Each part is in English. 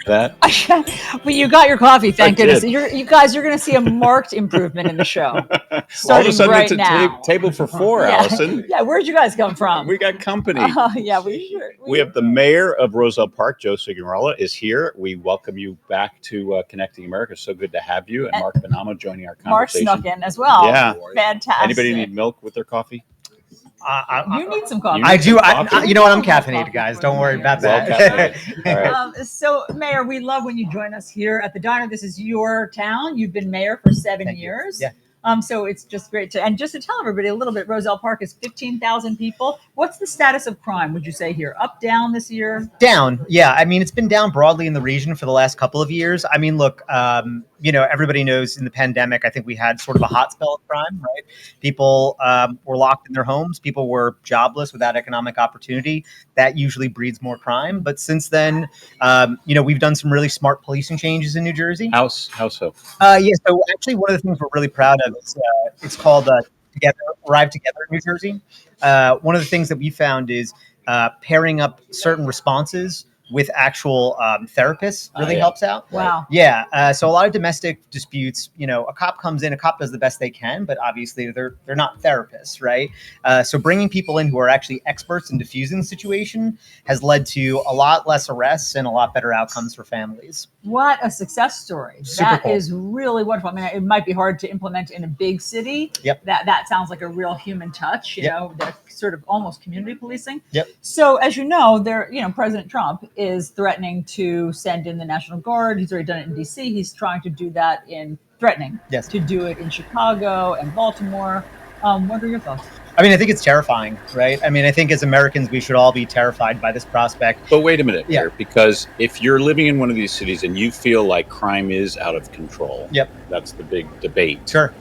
that? But you got your coffee, thank I goodness. did. You guys, you're going to see a marked improvement in the show All of a starting sudden, right it's a now. table for four, Yeah, Alisyn. yeah. Where'd you guys come from? We got company. Yeah, we sure. We have the mayor of Roselle Park, Joe Signorello, is here. We welcome you back to Connecting America. So good to have you. And Mark Bonamo joining our Mark conversation. snuck in as well. Yeah. Fantastic. Anybody need milk with their coffee? You need some coffee. You I need do. some coffee? You know what? I'm caffeinated, guys. Don't worry about Well that. caffeinated. All right. So, Mayor, we love when you join us here at the diner. This is your town. You've been mayor for 7 Thank you. years. Yeah. So it's just great and just to tell everybody a little bit, Roselle Park is 15,000 people. What's the status of crime, would you say here? Up, down this year? Down. Yeah. I mean, it's been down broadly in the region for the last couple of years. I mean, look, everybody knows in the pandemic, I think we had sort of a hot spell of crime, right? People were locked in their homes. People were jobless without economic opportunity. That usually breeds more crime. But since then, we've done some really smart policing changes in New Jersey. How so? So actually, one of the things we're really proud of is it's called Arrive Together in New Jersey. One of the things that we found is pairing up certain responses with actual therapists really helps out. Wow. Yeah. So a lot of domestic disputes, a cop comes in, a cop does the best they can, but obviously they're not therapists, right? So bringing people in who are actually experts in diffusing the situation has led to a lot less arrests and a lot better outcomes for families. What a success story. Super That cool. is really wonderful. I mean, it might be hard to implement in a big city. Yep. That sounds like a real human touch, that sort of almost community policing. Yep. So as you know, President Trump is threatening to send in the National Guard. He's already done it in DC. He's trying to do that threatening to do it in Chicago and Baltimore. What are your thoughts? I mean, I think it's terrifying, right? I mean, I think as Americans, we should all be terrified by this prospect. But wait a minute here, because if you're living in one of these cities and you feel like crime is out of control, that's the big debate. Sure.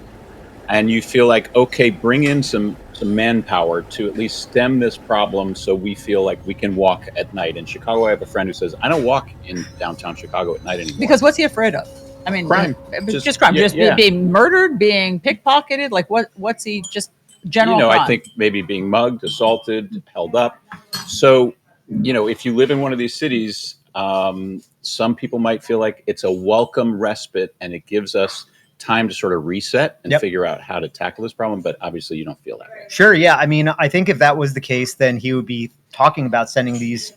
And you feel like, okay, bring in some manpower to at least stem this problem so we feel like we can walk at night. In Chicago, I have a friend who saes, I don't walk in downtown Chicago at night anymore. Because what's he afraid of? I mean, crime. Just crime. Being murdered, being pickpocketed. Like what's he just general crime? I think maybe being mugged, assaulted, held up. So, if you live in one of these cities, some people might feel like it's a welcome respite and it gives us time to sort of reset and figure out how to tackle this problem. But obviously you don't feel that way. Sure. Yeah. I mean, I think if that was the case, then he would be talking about sending these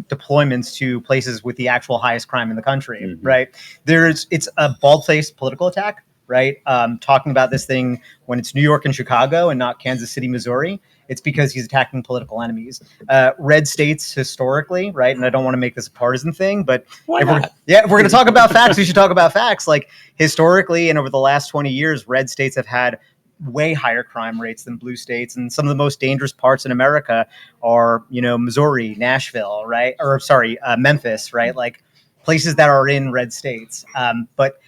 deployments to places with the actual highest crime in the country. Right. It's a bald-faced political attack. Right. Talking about this thing when it's New York and Chicago and not Kansas City, Missouri. It's because he's attacking political enemies. Red states historically, right? And I don't want to make this a partisan thing, but if we're going to talk about facts, we should talk about facts. Like historically and over the last 20 years, red states have had way higher crime rates than blue states. And some of the most dangerous parts in America are, Missouri, Nashville, right? Memphis, right? Like places that are in red states. But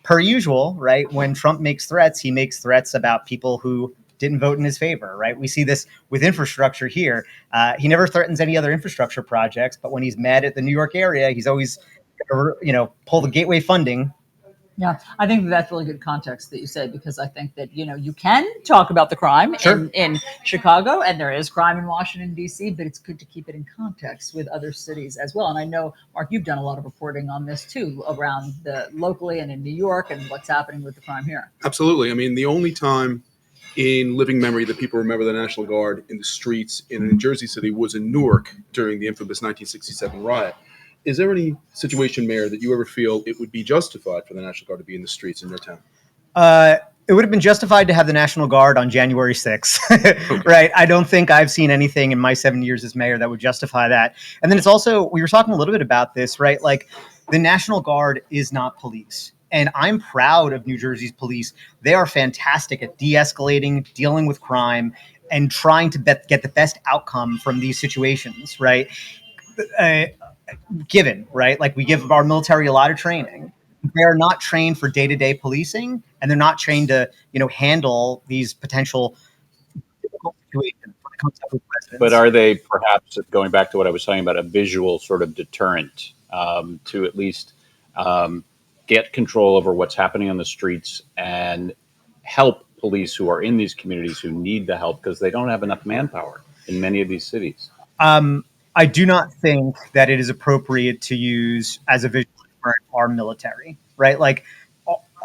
per usual, right? When Trump makes threats, he makes threats about people who didn't vote in his favor, right? We see this with infrastructure here. He never threatens any other infrastructure projects, but when he's mad at the New York area, he's always, pull the gateway funding. Yeah, I think that's really good context that you say, because I think that, you can talk about the crime in Chicago, and there is crime in Washington, D.C., but it's good to keep it in context with other cities as well. And I know, Mark, you've done a lot of reporting on this too, around locally and in New York and what's happening with the crime here. Absolutely. I mean, the only time in living memory that people remember the National Guard in the streets in New Jersey City was in Newark during the infamous 1967 riot. Is there any situation, Mayor, that you ever feel it would be justified for the National Guard to be in the streets in your town? It would have been justified to have the National Guard on January 6th, right? I don't think I've seen anything in my 7 years as mayor that would justify that. And then it's also, we were talking a little bit about this, right? Like the National Guard is not police. And I'm proud of New Jersey's police. They are fantastic at de-escalating, dealing with crime, and trying to get the best outcome from these situations, right? Given, right? Like we give our military a lot of training. They're not trained for day-to-day policing, and they're not trained to, handle these potential difficult situations when it comes up with presidents. But are they perhaps, going back to what I was talking about, a visual sort of deterrent to at least get control over what's happening on the streets and help police who are in these communities who need the help because they don't have enough manpower in many of these cities? I do not think that it is appropriate to use as a visual deterrent our military, right? Like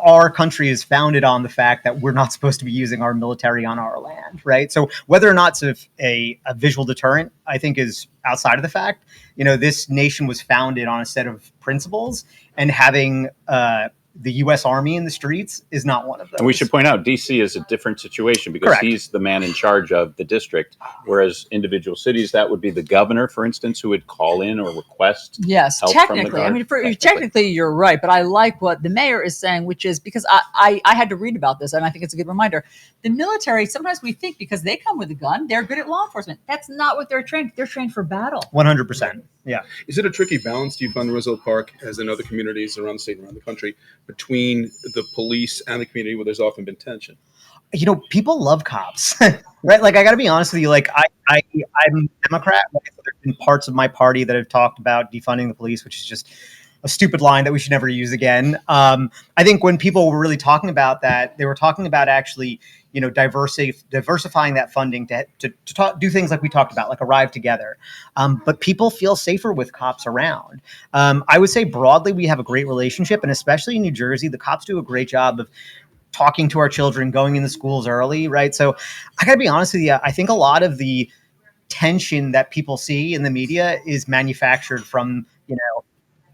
our country is founded on the fact that we're not supposed to be using our military on our land, right? So whether or not it's a visual deterrent, I think is outside of the fact. This nation was founded on a set of principles, and having the U.S. Army in the streets is not one of those. And we should point out, D.C. is a different situation because Correct. he's the man in charge of the district, whereas individual cities, that would be the governor, for instance, who would call in or request Yes, help from the technically. guard. Technically, you're right, but I like what the mayor is saying, which is because I had to read about this, and I think it's a good reminder. The military, sometimes we think because they come with a gun, they're good at law enforcement. That's not what they're trained. They're trained for battle. 100%. Yeah. Is it a tricky balance, do you find, Roselle Park, as in other communities around the state and around the country, between the police and the community where there's often been tension? People love cops, right? Like, I got to be honest with you. Like, I'm a Democrat. Like, there's been parts of my party that have talked about defunding the police, which is just a stupid line that we should never use again. I think when people were really talking about that, they were talking about actually, diversifying that funding to do things like we talked about, like Arrive Together. But people feel safer with cops around. I would say broadly, we have a great relationship, and especially in New Jersey, the cops do a great job of talking to our children, going into schools early, right? So I got to be honest with you. I think a lot of the tension that people see in the media is manufactured from,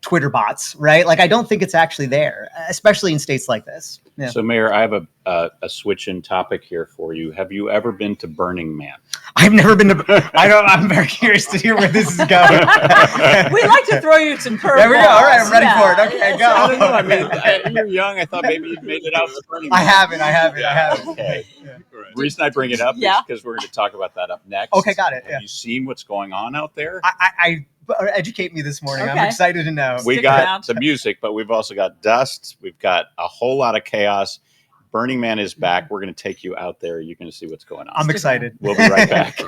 Twitter bots, right? Like, I don't think it's actually there, especially in states like this. Yeah. So, Mayor, I have a switch in topic here for you. Have you ever been to Burning Man? I've never been to. I'm very curious to hear where this is going. We like to throw you some curveballs. There we go. All right, I'm ready for it. Okay, go. I don't know. I mean, you're young. I thought maybe you'd made it out to Burning Man. I haven't. Okay. Yeah. The reason I bring it up is because we're going to talk about that up next. Okay, got it. Have you seen what's going on out there? I educate me this morning. Okay. I'm excited to know. We Stick got around. the music, but we've also got dust. We've got a whole lot of chaos. Burning Man is back. We're going to take you out there. You're going to see what's going on. I'm excited. We'll be right back.